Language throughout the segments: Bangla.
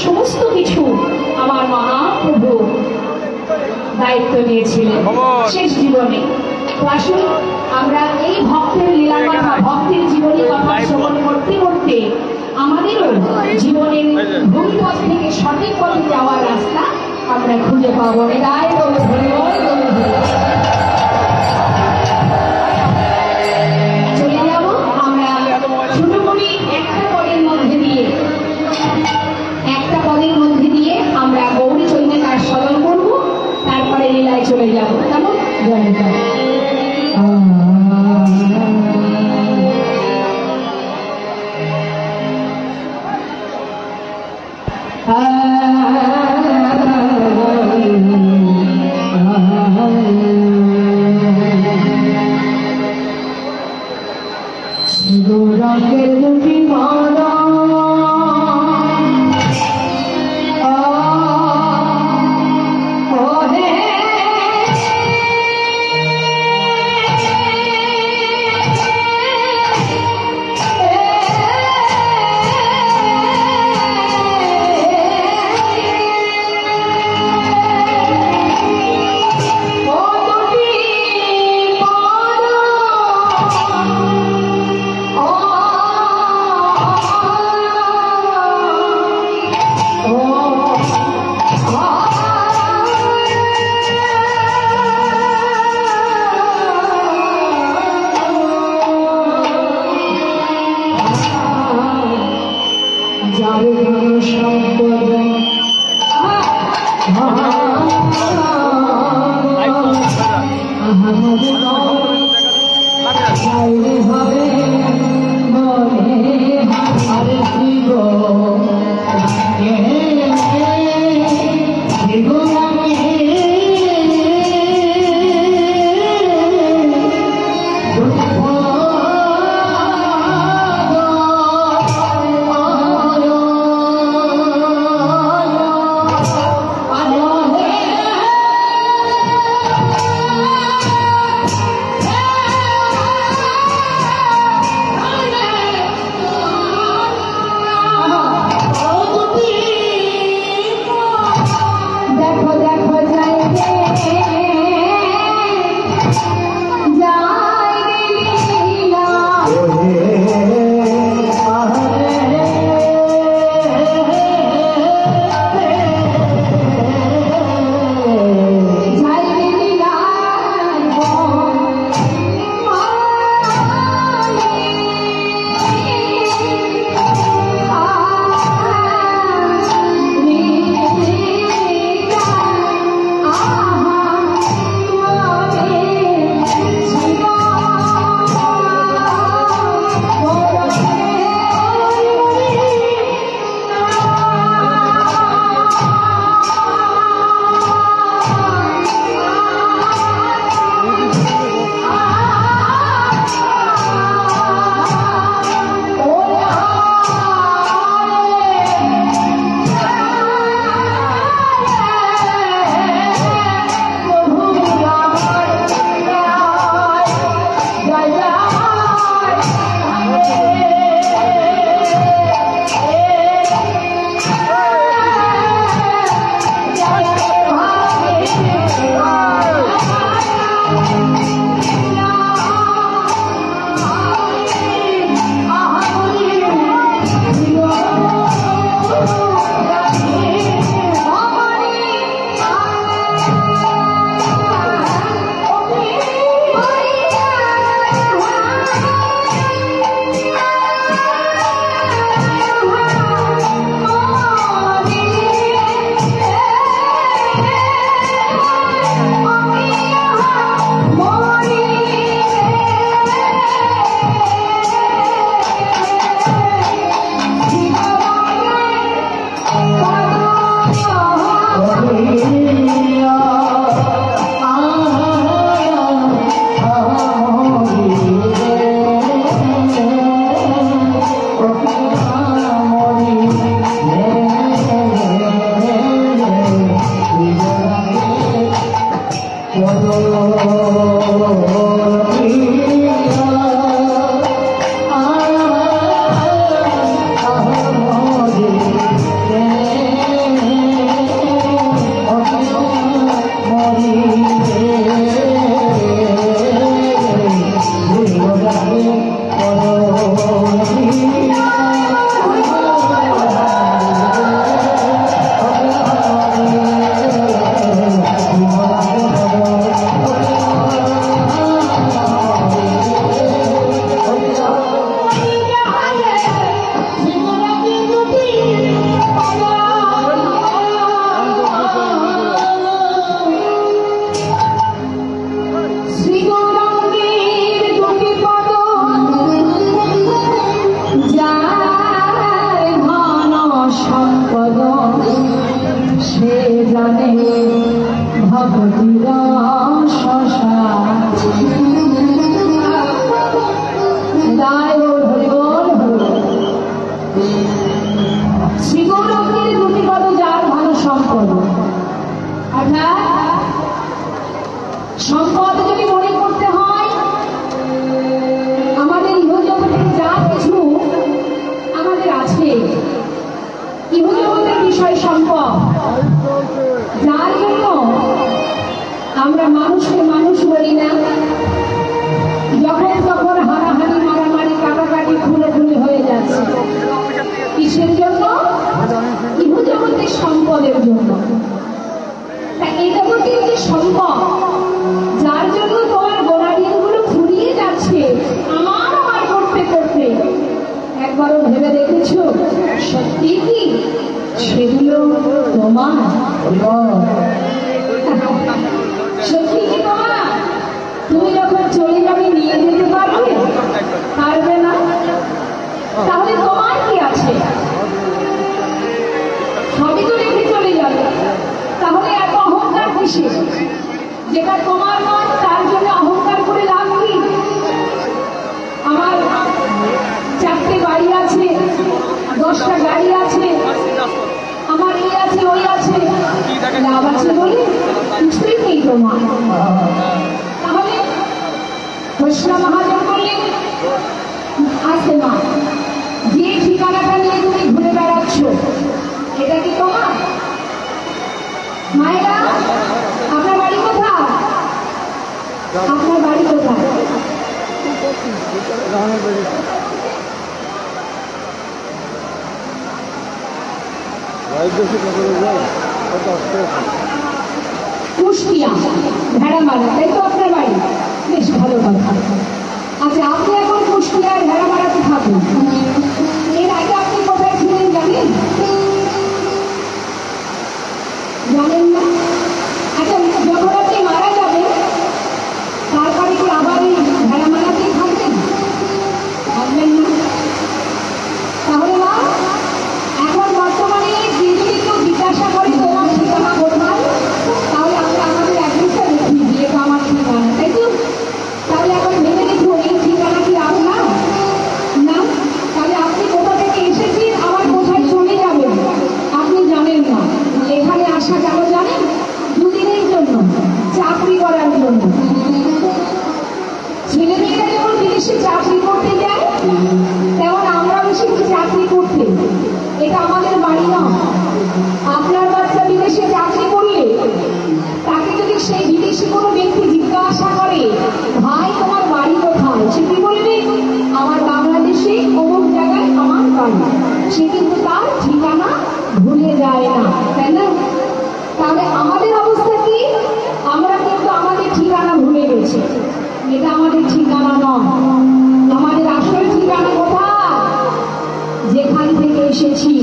সমস্ত কিছু আমার মহাপ্রভু দায়িত্ব নিয়েছিলেন শেষ জীবনে। তো আসুন আমরা এই ভক্তের লীলা কথা, ভক্তের জীবনী কথা শ্রবণ করতে করতে আমাদেরও জীবনের ভুল পথ থেকে সঠিক পথে যাওয়ার রাস্তা আমরা খুঁজে পাবো। চলে যাব আমরা ছোট করে একটা পদের মধ্যে দিয়ে আমরা গৌরী চৈতন্যের স্মরণ করবো, তারপরে লীলায় চলে যাবো। কেমন? গৌরাঙ্গের দুটি মালা সম্পদ যদি মনে করতে হয়, আমাদের ইহজগতের যা কিছু আমাদের আছে, ইহজগতের বিষয় সম্পদ, যার জন্য আমরা মানুষকে মানুষ বলি না, যখন তখন হারাহারি মারামারি কাটাকাটি খুলে খুলে হয়ে যাচ্ছে, কিসের জন্য? ইহজগতের সম্পদের জন্য। এই জগতের যে সম্পদ, যার জন্য তোমার গোড়াডিগুলো ফুরিয়ে যাচ্ছে আমার আমার করতে করতে, একবারও ভেবে দেখেছ সত্যি কি সেগুলো তোমার? সত্যি কি তোমার? তুমি যখন চলে যাবে নিয়ে যেতে পারবে? পারবে না। তাহলে তোমার কি আছে? সবই তো রেখে চলে যাবে। তাহলে এত অহংকার কিসের? যেটা তোমার নয় তার জন্য অহংকার করে লাভ কি? আমার 4টে বাড়ি আছে, 10টা গাড়ি আছে, আমার এই আছে ওই আছে, লাভ আছে বলে কিছুই নেই তোমার। তাহলে কৃষ্ণ মহাজন বললেন, আছে মা, যে ঠিকানাটা নিয়ে তুমি ঘুরে বেড়াচ্ছ এটা কি তোমার? মায়েরা, আপনার বাড়ি কোথায়? আপনার বাড়ি কোথায়? কুষ্টিয়া ভেড়ামারা, তাই তো আপনার বাড়ি? বেশ ভালো কথা। আচ্ছা, আপনি এখন কুষ্টিয়ার ভেড়ামারাতে থাকুন। এর আগে আপনি কোথায় ছিলেন জানেন? জানেন না? আচ্ছা, যখন আপনি মারা যাবেন তারপরে কি আবার এই ভেড়ামারাতেই থাকবেন? থাকবেন না। তাহলে মা, এখন বর্তমানে যে যদি কেউ জিজ্ঞাসা করে তোমার ঠিকানা কোথায়, তাহলে আমরা আমাদের অ্যাড্রেসটা দেখিয়ে দিই, এটা আমার ঠিকানা, তাই তো? তাহলে এখন ভেবে দেখুন, এই ঠিকানা কি আপনার? না। তাহলে আপনি কোথা থেকে এসেছেন, আবার কোথায় চলে যাবেন আপনি জানেন না। এখানে আসা কেন জানেন? দুদিনের জন্য, চাকরি করার জন্য। ছেলেমেয়েরা যেমন বিদেশে চাকরি করতে যায়, তেমন আমরা এসেছি চাকরি করতে। এটা আমাদের বাড়ি নয়। আপনার বাচ্চা বিদেশে চাকরি করলে তাকে যদি সেই বিদেশি কোনো ব্যক্তি জিজ্ঞাসা করে, ভাই তোমার বাড়ি কোথায়, সে কি বলবে? আমার বাংলাদেশে অমুক জায়গায় আমার বাড়ি। সে কিন্তু তার ঠিকানা ভুলে যায় না, তাই না? তাহলে আমাদের অবস্থা কি? আমরা কিন্তু আমাদের ঠিকানা ভুলে গেছি। এটা আমাদের ঠিকানা নয়। আমাদের আসল ঠিকানা কোথায়? যেখান থেকে এসেছি।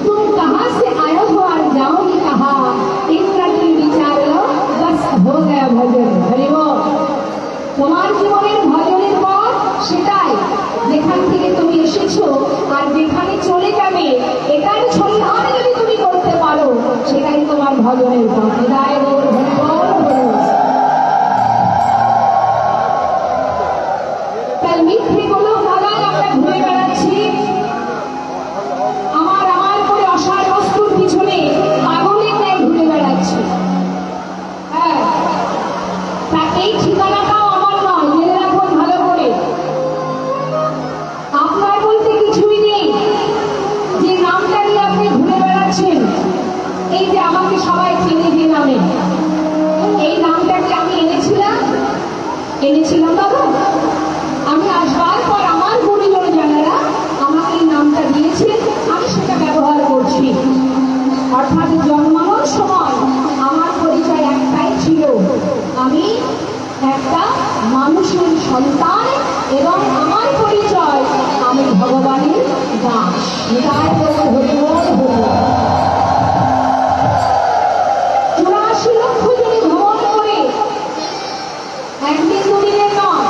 তুমি কাহা সে আয়ো হো আর যাওনি কাহা, ইতনা দিল বিচার লো বাস হো গয়া ভজন। হরি বল। তোমার জীবনের ভজনের পথ সেটাই, যেখান থেকে তুমি এসেছো আর যেখানে চলে যাবে এটার সন্ধান যদি তুমি করতে পারো, সেটাই তোমার ভজনের পথ। হৃদয় গৌর হরি বল। তার মিথ্যে কোনো ভাগায় আমরা ঘুরে বেড়াচ্ছি, আমার করে অসার বস্তুর পিছনে পাগলের ন্যায় ঘুরে বেড়াচ্ছি। হ্যাঁ, তা এই ঠিকানাটাও আমার নয়, জেনে রাখুন ভালো করে। আপনার বলতে কিছুই নেই। যে নামটা নিয়ে আপনি ঘুরে বেড়াচ্ছেন, এই যে আমাকে সবাই চিনে যে নামে, এই নামটাকে আমি এনেছিলাম বাবা। আমি আসবার পর আমার গুরুজন যারা আমাকে এই নামটা দিয়েছেন, আমি সেটা ব্যবহার করছি। অর্থাৎ জন্মানোর সময় আমার পরিচয় একটাই ছিল, আমি একটা মানুষের সন্তান, এবং আমার পরিচয় আমি ভগবানের দাস। হৃদয় গৌর হরি বল। 84 লক্ষ জনে ভ্রমণ করে একদিন দুদিনের নয়,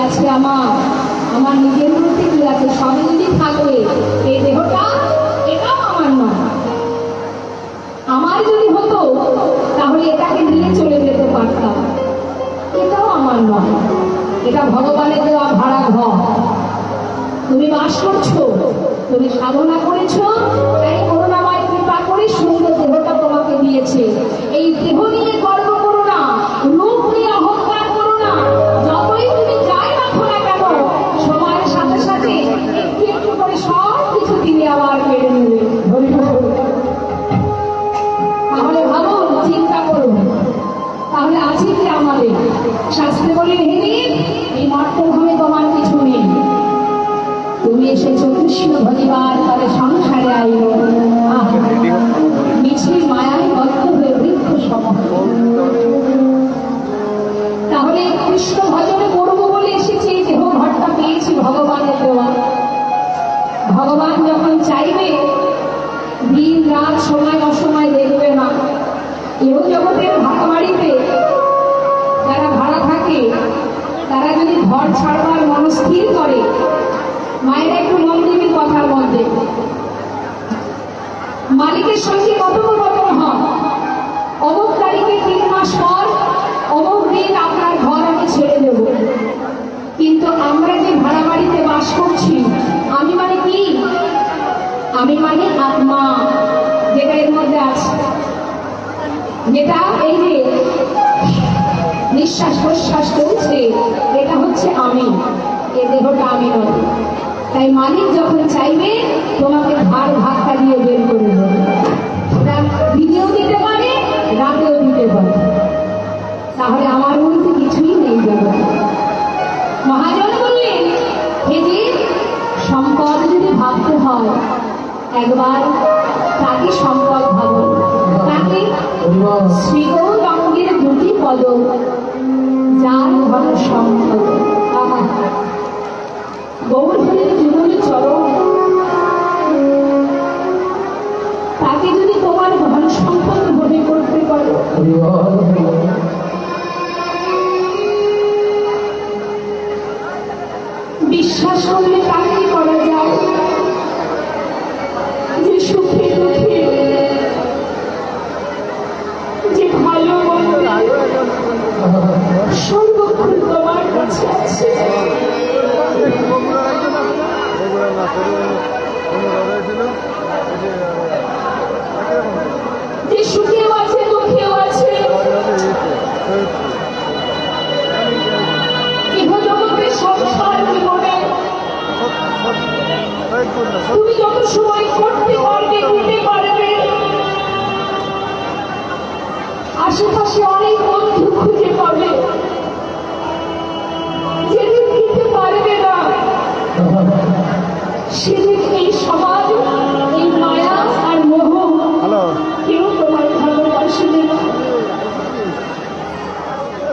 আছে আমার নিজের মধ্যে কি আছে, সবই যদি থাকবে এই দেহটা এটাও আমার নয়। আমার যদি হতো তাহলে এটাকে নিয়ে চলে যেতে পারতাম, এটাও আমার নয়। এটা ভগবানের দেওয়া ভাড়া ঘর। তুমি বাস করছো, তুমি সাধনা করেছো, তাই করুণাময় কৃপা করে সুন্দর দেহটা তোমাকে দিয়েছে। এই দেহ নিয়ে গর্ব করো না, রূপ নিয়ে অহংকার করো না। যতই তুমি যাই রাখো না কেন, সময়ের সাথে সাথে একটু একটু করে সব কিছু তিনি আবার কেড়ে নেবে। তাহলে ভাবুন, চিন্তা করুন, তাহলে আছে কি আমাদের? শাস্ত্রে বলে এই মর্তভূমে তোমার কিছু নেই, তুমি এসেছো কৃষ্ণ ভজিবার তাহলে সংসারে আইল মিছিল মায়ায় বদ্ধ হয়ে বৃক্ষ সম। তাহলে কৃষ্ণ ভজনে করবো বলে এসেছি, এই দেহ ঘরটা পেয়েছি ভগবানের দেওয়া। ভগবান যখন চাইবে দিন রাত সময় অসময় দেখবে না। এও জগতের ভাড়া বাড়িতে যারা ভাড়া থাকে, তারা যদি ঘর ছাড়বার মনস্থির করে, মায়েরা একটু মন দিবি কথার মধ্যে, মালিকের সঙ্গে কথোপকথন হয়, অমুক তারিখে 3 মাস পর অমুক দিন আপনার ঘর আমি ছেড়ে দেব। কিন্তু আমরা যে ভাড়া বাড়িতে বাস করছি, আমি মানে কি? আমি মানে আত্মা, যেটা এর মধ্যে আছে, যেটা এই যে নিঃশ্বাস প্রশ্বাস চলছে, এটা হচ্ছে আমি, এ দেহটা আমি নয়। তাই মালিক যখন চাইবে তোমাকে ভার ধাক্কা দিয়ে বের করে দেবে। দিনেও দিতে পারে, রাতেও দিতে পারে। তাহলে আমার মধ্যে কিছুই নেই জগতে। মহাজন বললেন, হে দেব, সম্পদ যদি ভাবতে হয় একবার তাকে সম্পদ ভাবো, তাকে শ্রীগৌরঙ্গের 2টি পদ, যার ঘন সম্পদ। গৌরহরির জীবনে চরম, তাকে যদি তোমার ধন সম্পদ মনে করতে পারো, বিশ্বাস করলে তাকে করা যায় যে সুখে দুঃখে, যে ভালো মন্দে সর্বক্ষণ তোমার কাছে আছে। যে সুখেও আছে দুঃখেও আছে, ইহজগতের সংসার জীবনে তুমি যত সময় করতে পারবে, দিতে পারবে, আশেপাশে অনেক বন্ধু খুঁজে পাবে, যেদিন দিতে পারবে না সেদিন এই সমাজ, এই মায়া আর মোহ কেউ তোমার ভালোবাসবে না।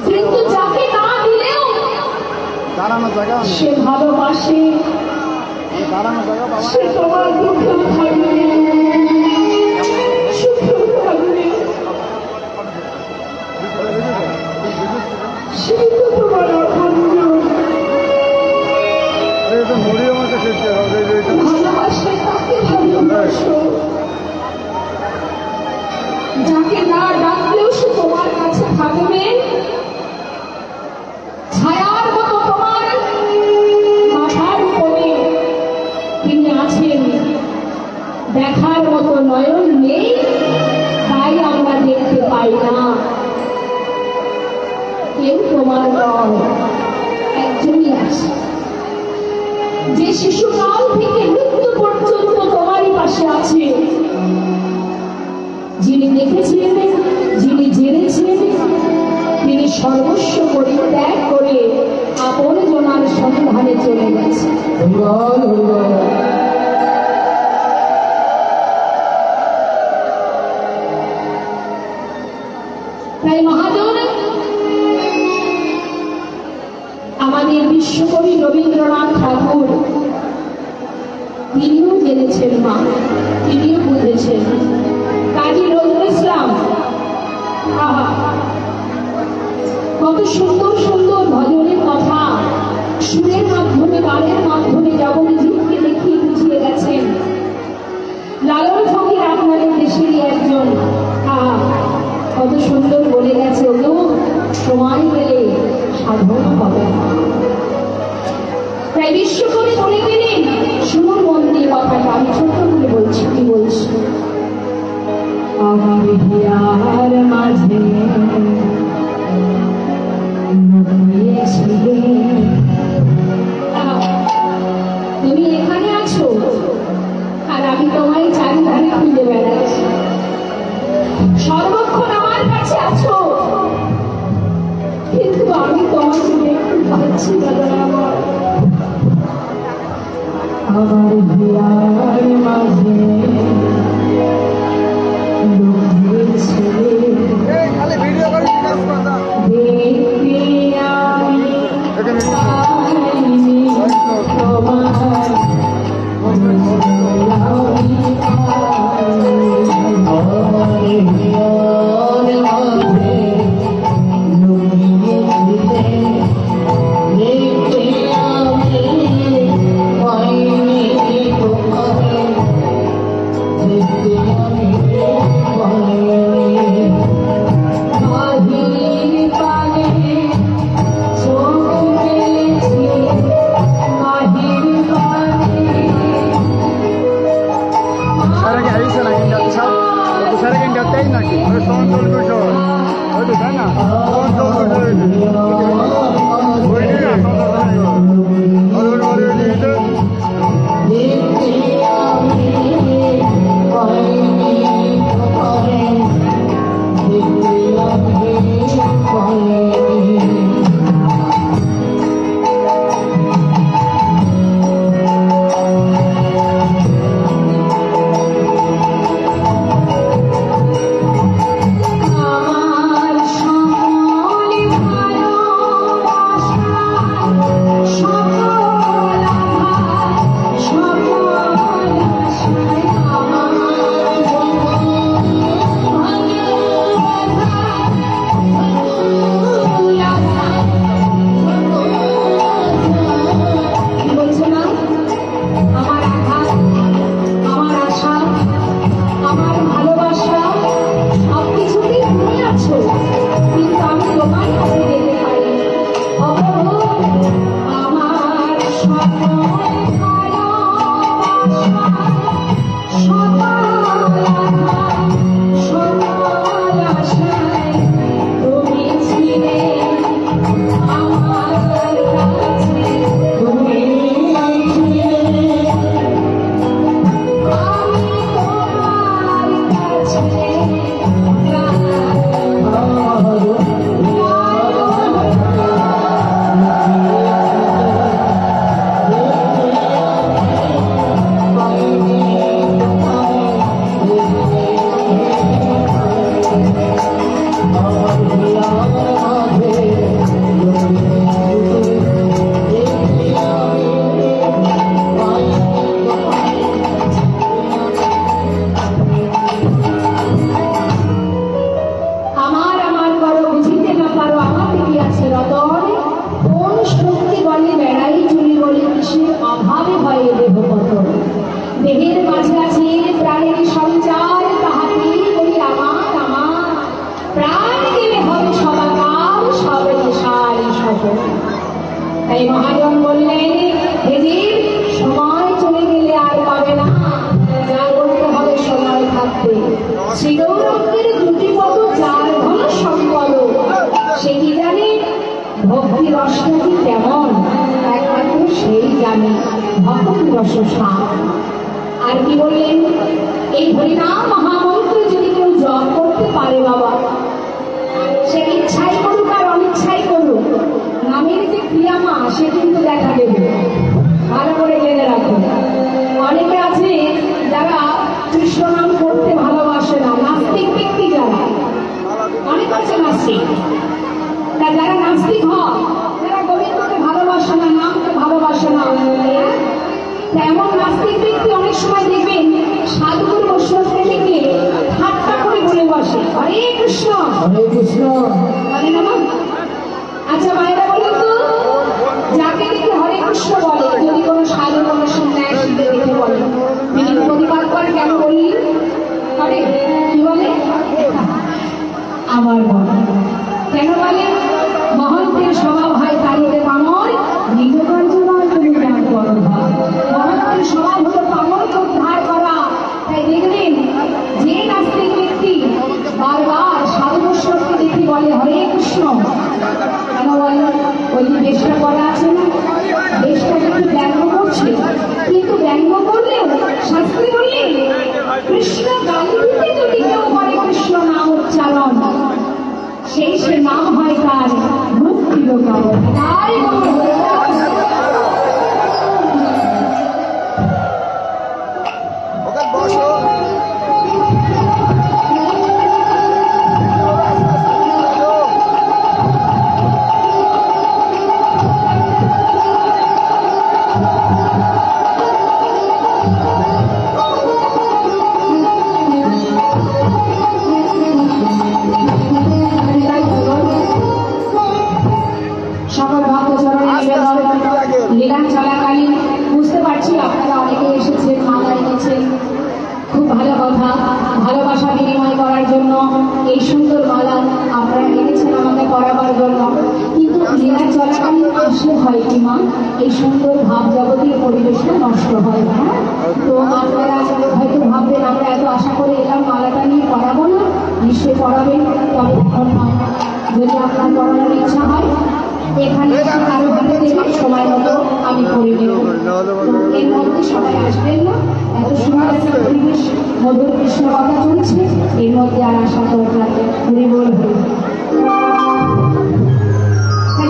কিন্তু যাকে না দিলেও সে ভালোবাসে, সে তোমার দুঃখেও থাকবে, সুখেও থাকবে, সে তো তোমার আপনজন। ভালোবাসে তাকে ভালোবাসো, যাকে না ডাকলেও সে তোমার কাছে থাকবে, ছায়ার মতো তোমার মাথার উপরে তিনি আছেন। দেখার মতো নয়ন নেই, তাই আমরা দেখতে পাই না। কেউ তোমার নয়, একজনই আছে, যে শিশুকাল থেকে মৃত্যু পর্যন্ত তোমারই পাশে আছে, যিনি দেখেছিলেন, যিনি জেনেছিলেন, তিনি সর্বস্ব পরিত্যাগ করে আপন জনার সন্ধানে চলে গেছে। তাই মহাজন, আমাদের বিশ্বকবি রবীন্দ্রনাথ ঠাকুর তিনিও জেনেছেন মা, তিনিও বুঝেছেন। কাজী নজরুল ইসলাম কত সুন্দর সুন্দর ভজনের কথা গানের মাধ্যমে জগৎজীবকে দেখিয়ে বুঝিয়ে গেছেন লালন ফকির আপনাদের দেশেরই একজন। কত সুন্দর বলে গেছে, ওগুলো সময় গেলে সাধন হবে না। তাই বিশ্বকবি বলে গেলেন, শুনুন মন দিয়ে কথাটা, আমি ছোট্ট করে বলছি, কি বলছি। আমার হিয়ার মাঝে তুমি এখানে আছো আর আমি তোমায় চারিধারে খুঁজে বেড়াচ্ছি, সর্বক্ষণ আমার কাছে আছো, কিন্তু আমি তোমাকে দেখতে পাচ্ছি আমার হিয়ার মাঝে দেহের মাঝে আছে প্রাণের সঞ্চার, তাহাকে বলি আমার আমার প্রাণ দিলে হবে সবাকাল সবে সারি সফল। তাই মহাজন বললেন, হেজির সময় চলে গেলে আর পাবে না, যা করতে হবে সময় থাকতে। শ্রী গৌরঙ্গের দুটি পদ যার ঘন সম্পদ, সে কি জানে ভক্তি রসটা কি কেমন, একমাত্র সেই জানে ভক্তি রস স্বাদ। আর কি বললেন, এই হরিনাম মহামন্ত্র যদি কেউ জপ করতে পারে বাবা, সে ইচ্ছাই করুক আর অনিচ্ছাই করুক, নামের যে ক্রিয়ামা সে কিন্তু দেখা দেবে। ভালো করে জেনে রাখুন, অনেকে আছে যারা কৃষ্ণ নাম করতে ভালোবাসে না, নাস্তিক ব্যক্তি যারা, অনেক আছে নাস্তিক। তা যারা নাস্তিক হয়, যারা গোবিন্দকে ভালোবাসে না, নামকে ভালোবাসে না, তেমন নাস্তিক ব্যক্তি অনেক সময় দেখবেন সাধুগুরু বৈষ্ণবকে দেখে ঠাট্টা করে বলে বসে, হরে কৃষ্ণ হরে কৃষ্ণ হরে নমঃ। আচ্ছা ভাইরা বলুন তো, যাকে দেখে হরে কৃষ্ণ বলে ওই যে বেশটা করা আছে না, বেশটাকে একটু ব্যঙ্গ করছে, কিন্তু ব্যঙ্গ করলেও শাস্ত্রী বললেন কৃষ্ণ গালি দিতে যদি কেউ করে কৃষ্ণ নাম উচ্চারণ, সেই সে নাম হয় তার মুক্তির কারণ। তাই লীলা চলাকালীন বুঝতে পারছি আপনারা অনেকে এসেছেন, মালা এনেছেন, খুব ভালো কথা। ভালোবাসা বিনিময় করার জন্য এই সুন্দর মালা আপনারা এনেছেন আমাকে পরাবার জন্য। কিন্তু লীলা চলাকালীন আসলে হয় কি মা, এই সুন্দর ভাব জগতের পরিবেশটা নষ্ট হয় না। তো আপনারা হয়তো ভাববেন আমরা এত আশা করে এলাম মালাটা নিয়ে পড়াবো না, নিশ্চয়ই পড়াবেন, তবে এখন নয়। যদি আপনার পড়ানোর ইচ্ছা হয় এখানে কারো হাতে দেবেন, সময় মতো আমি করে দেব। এর মধ্যে সবাই আসবেন না, এত সুন্দর একটা পরিবেশ, মধুর কৃষ্ণ কথা চলছে, এর মধ্যে আর আশা দরকার হরি বল হরি।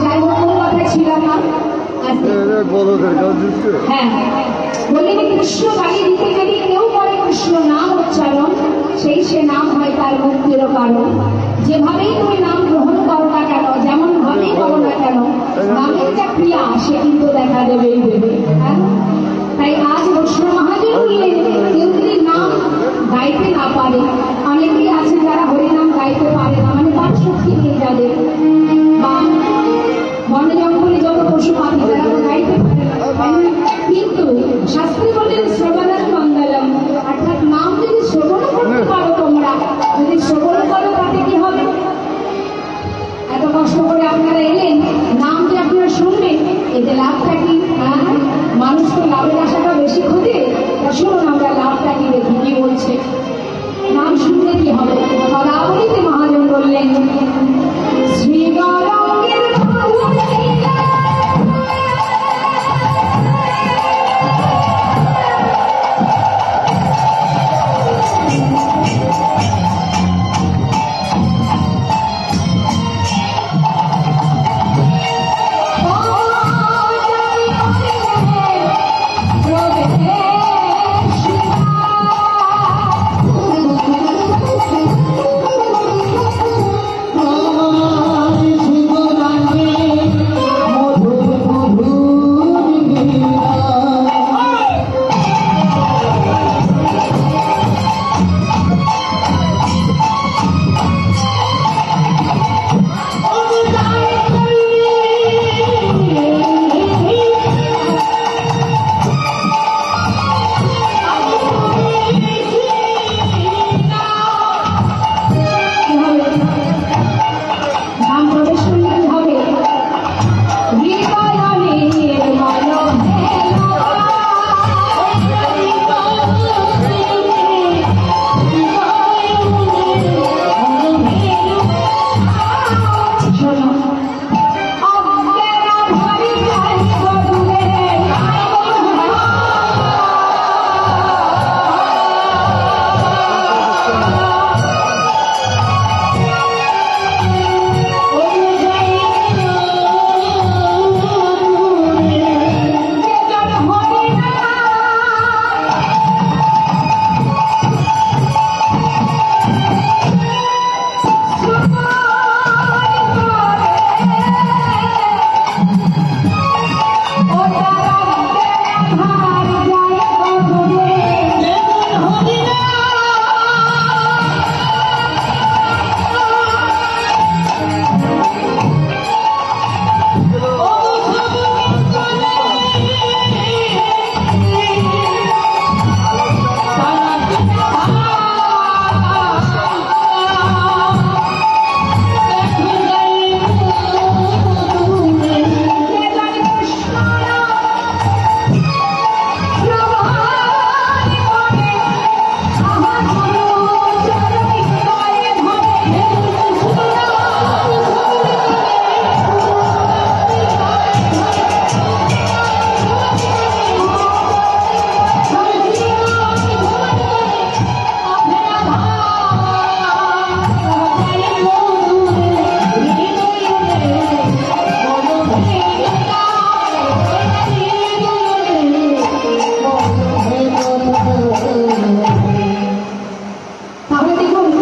যাই হোক, কোনো কথায় ছিলাম না। হ্যাঁ, বলিনি কৃষ্ণ গালি দিতে যদি কেউ করে কৃষ্ণ নাম উচ্চারণ, সেই সে নাম হয় তার মুক্তির কারণ। যেভাবেই তুমি নাম গ্রহণ করো না কেন, যেমন ভাবেই করো না কেন, নামের যা ক্রিয়া সে কিন্তু দেখা দেবেই দেবে। তাই আজ বৈষ্ণব মহাজন বললেন কেউ যদি নাম গাইতে না পারে, অনেকেই আছে যারা হরিনাম গাইতে পারে না, মানে তার শক্তি নেই যাদের, বা বনে জঙ্গলে যত পশু পাখি তারা তো গাইতে পারে না, কিন্তু শাস্ত্রী বললেন শ্রবণার মঙ্গলম, অর্থাৎ নাম যদি শ্রবণ করতে পারো, তোমরা যদি শ্রবণ করো তাতে কি হবে? এত কষ্ট করে আপনারা এলেন, নাম যে আপনারা শুনবেন, এতে লাভটা কি? মানুষ তো লাভের আশাটা বেশি খোঁজে। শুনুন আমরা লাভটা কি দেখি কি বলছে। নাম শুনলে কি হবে? পদাবলীতে মহাজন বললেন শ্রীগণ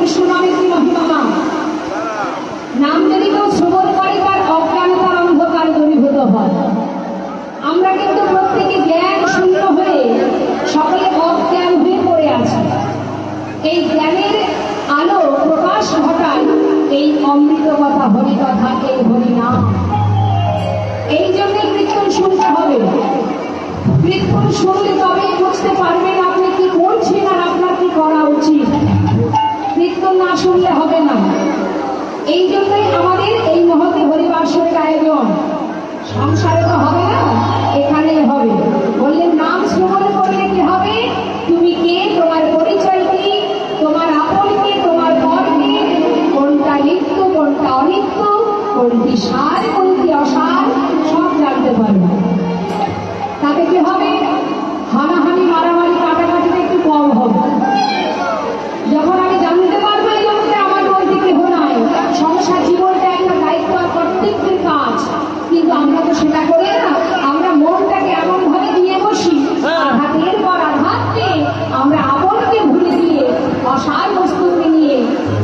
কৃষ্ণ নামের কি মহিমা! নাম যদি কেউ শ্রবণ করে তার অজ্ঞানতার অন্ধকার দূরীভূত হয়। আমরা কিন্তু প্রত্যেকে জ্ঞান শূন্য হয়ে সকলে অজ্ঞান হয়ে পড়ে আছি। এই জ্ঞানের আলো প্রকাশ ঘটায় এই অমৃত কথা, হরি কথা, এই হরিনাম। এই জন্য কীর্তন শুনতে হবে। কীর্তন শুনলে তবে বুঝতে পারবেন আপনি কি করছেন আর আপনার কি করা উচিত। কীর্তন না শুনলে হবে না। এই জন্যই আমাদের এই মহতে হরিবাসরের আয়োজন। সংসারে তো হবে না, এখানেই হবে। বললেন নাম শ্রবণ করলে কি হবে? তুমি কে, তোমার পরিচয় কি, তোমার আপন কে, তোমার পর কে, কোনটা নিত্য কোনটা অনিত্য, কোনটি সার কোনটি অসার, সব জানতে পারবে। তাতে কি হবে? হানাহানি মারামারি কাটাকাটিটা একটু কম হবে। যখন আমি জানতে পারবো এই জগতে আমার বলতে কেহ নাই, সংসার জীবনটা একটা দায়িত্ব আর কর্তব্যের কাজ, কিন্তু আমরা তো সেটা করি না। আমরা মনটাকে এমন ভাবে দিয়ে বসি, আঘাতের পর আঘাত পেয়ে আমরা আপনকে ভুলে দিয়ে অসার বস্তুকে নিয়ে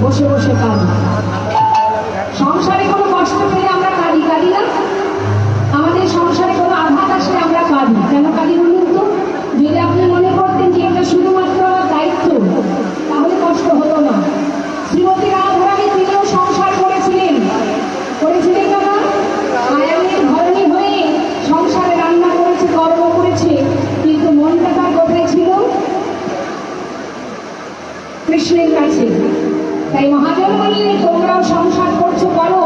বসে বসে কাঁদি। সংসারে কোনো কষ্ট পেলে আমরা কাঁদি, কাঁদি না? আমাদের সংসারে কোনো আঘাত আসলে আমরা কাঁদি। কেন কাঁদি বলুন তো? যদি আপনি মনে করতেন যে এটা শুধুমাত্র আমার দায়িত্ব, তাহলে কষ্ট হতো না। শ্রীমতী রাধারানী তিনিও সংসার করেছিলেন না? আয়ানের ধরনী হয়ে সংসারে রান্না করেছে, কর্ম করেছে, কিন্তু মনটা তার কোথায় ছিল? কৃষ্ণের কাছে। তাই মহাজন বললেন তোমরাও সংসার করছো করো,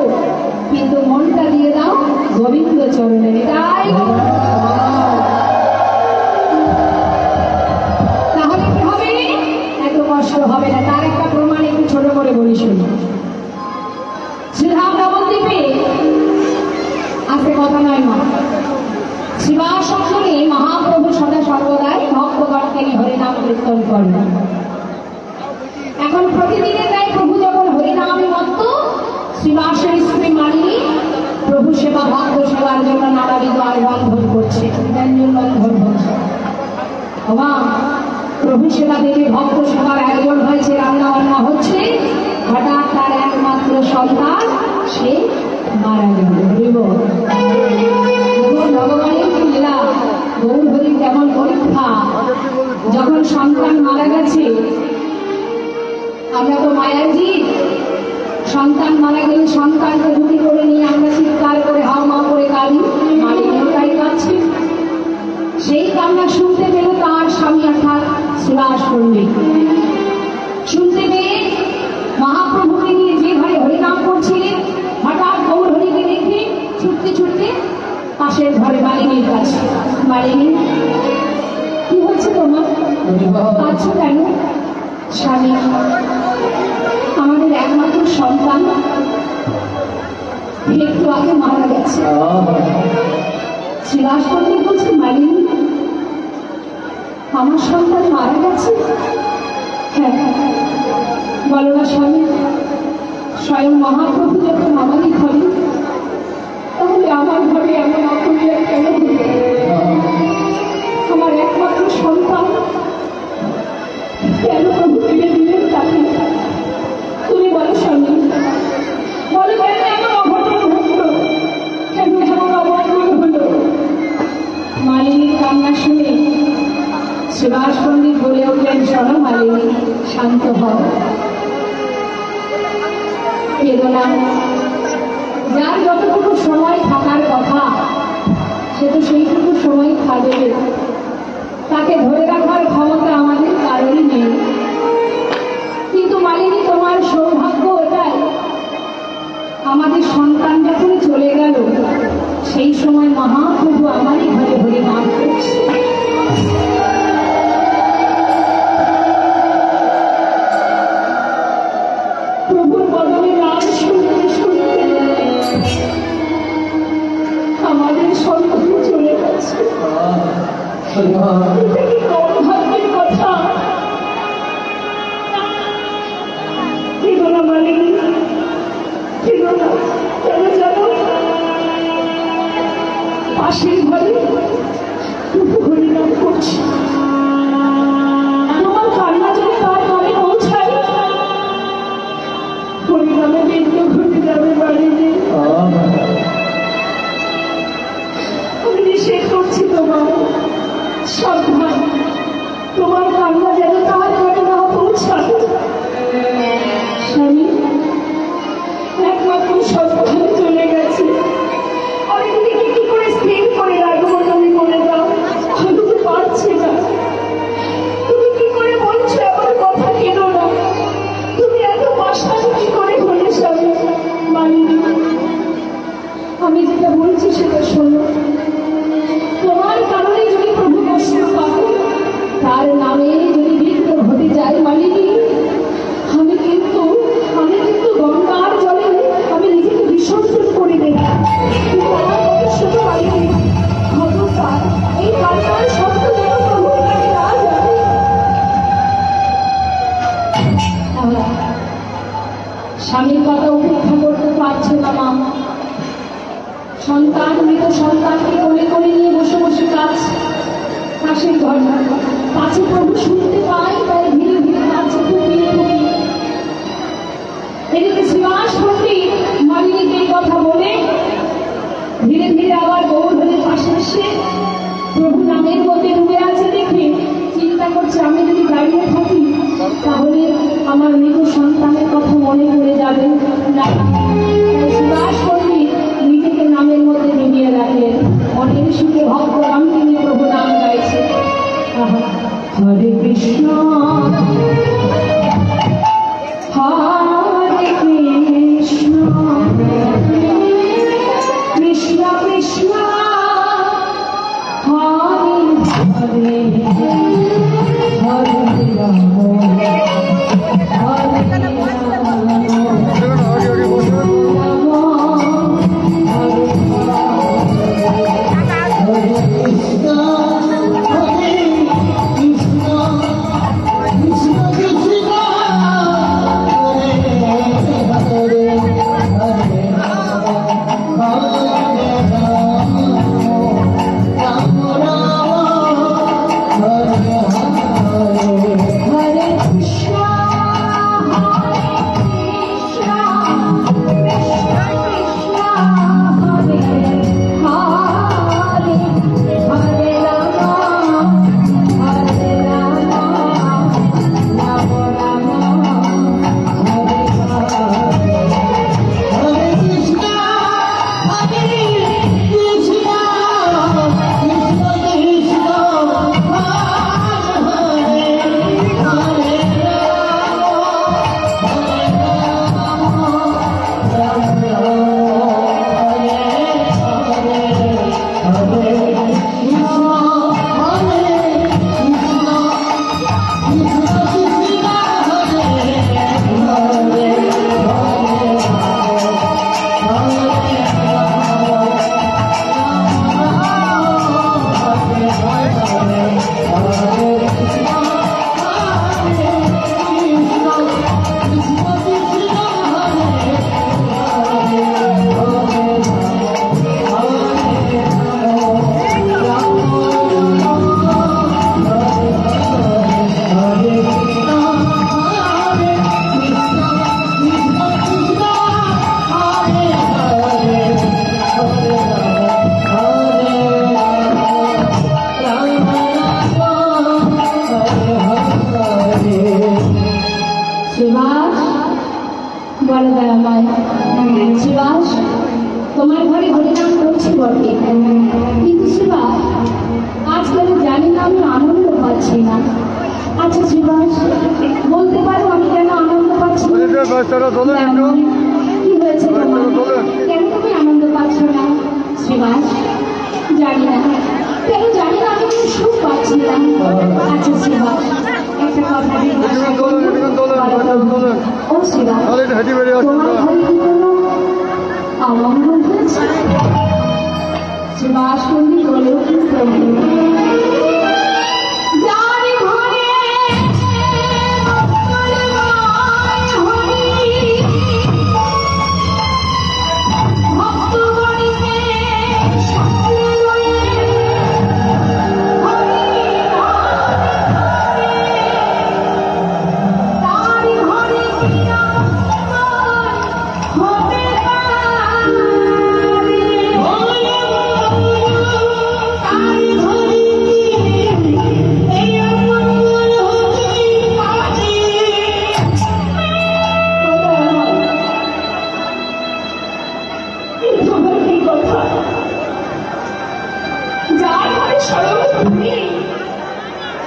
কিন্তু মনটা দিয়ে দাও গোবিন্দ চরণে। তাই তাহলে কি হবে? এত কষ্ট হবে না। তার একটা প্রমাণ একটু ছোট করে বলি শুনি। শ্রীধাম নবদ্বীপে আজকে কথা নয় মা, শিবাসনে মহাপ্রভু সদা সর্বদাই ভক্তগণকে হরিনাম কীর্তন করেন। এখন প্রতিদিনের তাই প্রভু যখন হরিনামে মত্ত, শিবাসের স্ত্রী মালিনী প্রভু সেবা ভক্ত সেবার জন্য নানাবিধ আয়োজন করছে, ব্যঞ্জন রন্ধন হচ্ছে। প্রভু সেবা দেখে ভক্ত সেবার আয়োজন হয়েছে, রান্না বান্না হচ্ছে। হঠাৎ তার একমাত্র সন্তান সে মারা গেল। ভগবানের লীলা, গৌর হরির কেমন পরীক্ষা। যখন সন্তান মারা গেছে, আমরা তো মায়াজি, সন্তান মারা গেলে সন্তানকে দুটি করে নিয়ে আমরা চিৎকার করে হাওমা করে কাঁদি, মালিনীও তাই কাঁদছে। সেই কান্না শুনতে পেল তার স্বামী অর্থাৎ শ্রীবাস পণ্ডিত। শুনতে পেয়ে মহাপ্রভুকে নিয়ে যে ঘরে হরিনাম করছিলেন, হঠাৎ গৌর হরিকে দেখে ছুটতে ছুটতে পাশের ঘরে মালিনীর কাছে। মালিনী, কি হয়েছে তোমার? কাঁদছো কেন? স্বামী, আমাদের একমাত্র সন্তান একটু আগে মারা গেছে। শ্রীবাস পণ্ডিত বলছে মালিনী, আমার সন্তান মারা গেছে? হ্যাঁ, বলো না স্বামী, স্বয়ং মহাপ্রভু যখন আমারই ঘরে, তাহলে আমার ঘরে এমন অপরিয়া কেন হল? আমার একমাত্র সন্তান কেন প্রভু ফিরে দিলেন তাকে? তুমি বলো স্বামী, বলো কেন এমন অঘটন ঘটল, কেন এমন অবর্তন হল? মালিনীর কান্না শুনে শ্রীবাস পণ্ডিত বলে উঠলেন, শোনো মালিনী, শান্ত হও, কেঁদো না। যার যতটুকু সময় থাকার কথা সে তো সেইটুকু সময় থাকবে, তাকে ধরে রাখার ক্ষমতা আমাদের কারোরই নেই। কিন্তু মালিনী, তোমার সৌভাগ্য এটাই, আমাদের সন্তান যখন চলে গেল সেই সময় মহাপ্রভু আমারই ঘরে ঘরে নাম করছে। প্রভুর বদলে নাম শুনতে শুনতে আমাদের সন্তান চলে গেছে। এটা কি কম ভাগ্যের কথা? কেন না মালিনী, কেন না? কেন জানো? পাশের ঘরে প্রভু হরিনাম করছে। তোমার কান্না যদি তার মনে পৌঁছায় স্বামীর কথা উপেক্ষা করতে পারছে না মা। সন্তান মৃত সন্তানকে কোলে করে নিয়ে বসে বসে কাঁদছে পাশের ঘর। কাছে প্রভু শুনতে পাই, তাই ধীরে ধীরে কাছে ফুপিয়ে ফুপিয়ে। এদিকে শ্রীবাস পণ্ডিত মালিনীকে এই কথা বলে ধীরে ধীরে আবার গৌরধনের পাশে এসে প্রভু নামের মধ্যে ডুবে আছে দেখে চিন্তা করছে, আমি যদি দাঁড়িয়ে থাকি তাহলে আমার মৃত সন্তানের কথা মনে পড়ে যাবে না। শ্রীবাস পণ্ডিত নিজেকে নামের মধ্যে ডুবিয়ে রাখেন। অনেক সুখে ভক্ত রামকে নিয়ে প্রভু নাম গাইছে। হরে কৃষ্ণ হরে কৃষ্ণ কৃষ্ণ কৃষ্ণ হরে হরে হরে রাম হরে রাম শ্রীবাস, তোমার ঘরে হরিনাম করছি বটে, কিন্তু শ্রীবাস আজকাল জানি না আমি আনন্দ পাচ্ছি না। আচ্ছা শ্রীবাস, বলতে পারো আমি কেন আনন্দ পাচ্ছি না? কি হয়েছে তোমার? কেন তুমি আনন্দ পাচ্ছ না? শ্রীবাস, জানি না কেন, জানি না আমি সুখ পাচ্ছি না। আচ্ছা শ্রীবাস, একটা কথা ও শ্রীবাস, তোমার ঘরে কি কোনো অমঙ্গল হয়েছে? শ্রীবাস পণ্ডিত বলে উঠলেন, প্রভু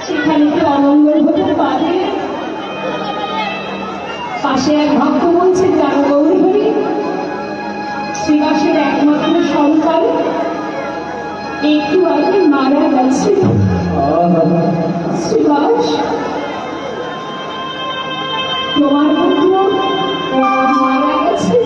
সেখানে কি অমঙ্গল হতে পারে? পাশে এক ভক্ত বলছে, জানো গৌরহরি, শ্রীবাসের একমাত্র সন্তান একটু আগে মারা গেছে। শ্রীবাস, তোমার পুত্র মারা গেছে।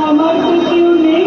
আমার তো কেউ নেই,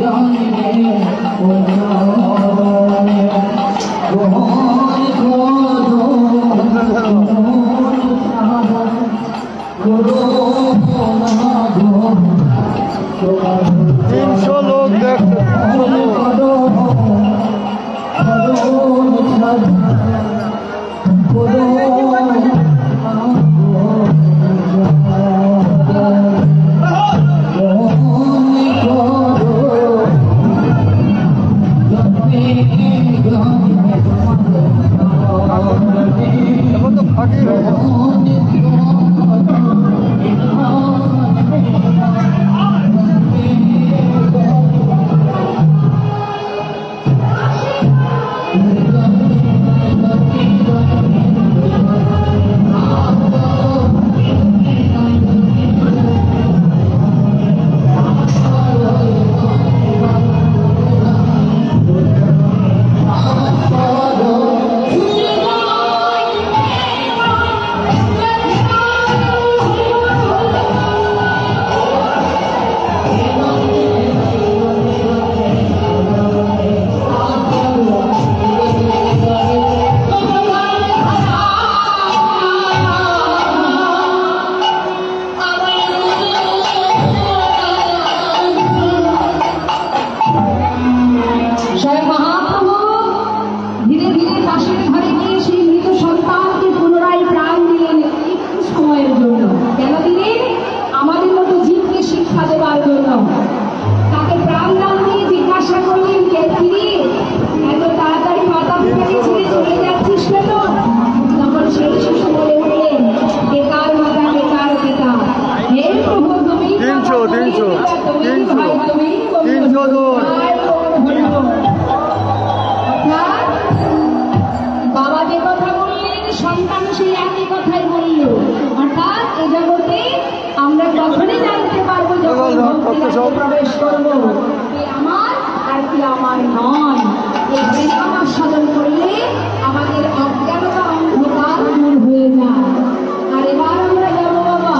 Jai প্রবেশ করবো, কি আমার আর কি আমার নয়। এই হরিনাম সাধন করলে আমাদের অজ্ঞানতা অন্ধকার দূর হয়ে যায়। আর এবার আমরা যাবো বাবা,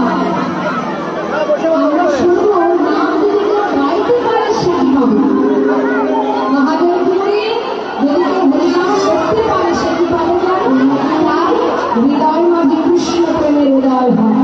আমরা শুধু নাম যদি কেউ গাইতে পারে সে কি হবে? মহাদেব যদি কেউ হরিনাম করতে পারে সে কি পাবে? তাই হৃদয় মাঝে কৃষ্ণ প্রেমের উদয় হয়।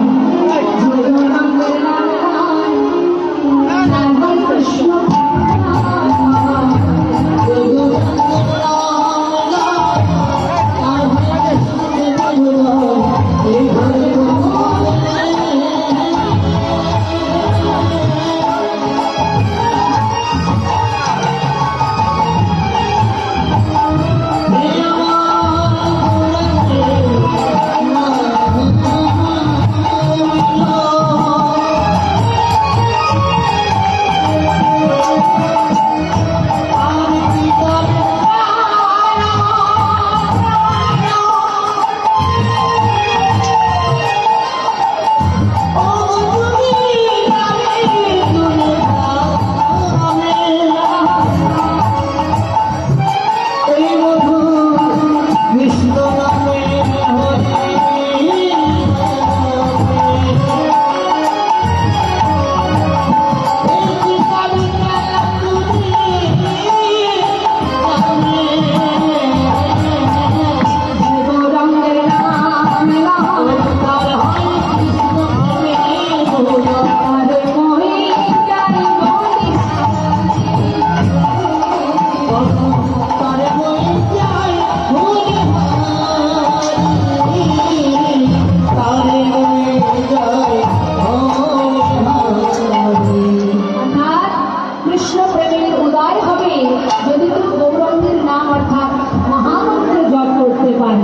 কৃষ্ণ প্রেমের উদয় হবে যদি তুমি গৌরাঙ্গের নাম অর্থাৎ মহামন্ত্র জপ করতে পারে।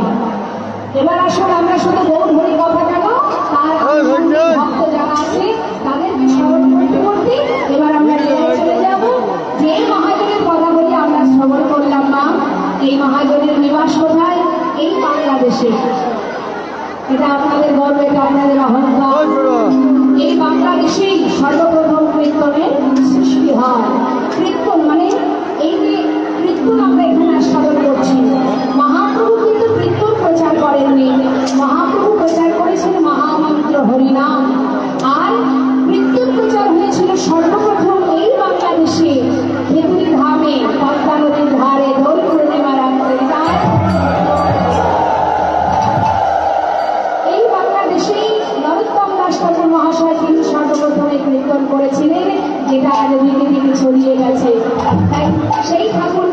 এবার আসলে আমরা শুধু গৌর হরি কথা কেন তার ভক্ত যারা আছে তাদেরকে স্মরণ করতে করতে এবার আমরা চলে যাব। যে মহাজনের কথা বলি আমরা শ্রবণ করলাম না, এই মহাজনের নিবাস কোথায়? এই বাংলাদেশে। এটা আপনাদের গর্ব, এটা আপনাদের অহংকার। এই বাংলাদেশেই সর্বপ্রথম কীর্তনের সৃষ্টি হয়। কীর্তন মানে এই যে কীর্তন আমরা এখানে আস্বাদন করছি, মহাপ্রভু কিন্তু কীর্তন প্রচার করেননি। মহাপ্রভু প্রচার করেছেন মহামন্ত্র হরিনাম। আর কীর্তন প্রচার হয়েছিল সর্বপ্রথম এই বাংলাদেশে খেতুরি ধামে, পদ্মা নদীর ধারে দোল পূর্ণিমা রাত্রে। এই বাংলাদেশেই নরোত্তম দাস ঠাকুর মহাশয় তিনি সর্বপ্রথমে কীর্তন করেছিলেন, যেটা আজ দিকে দিকে ছড়িয়ে গেছে। তাই সেই ঠাকুর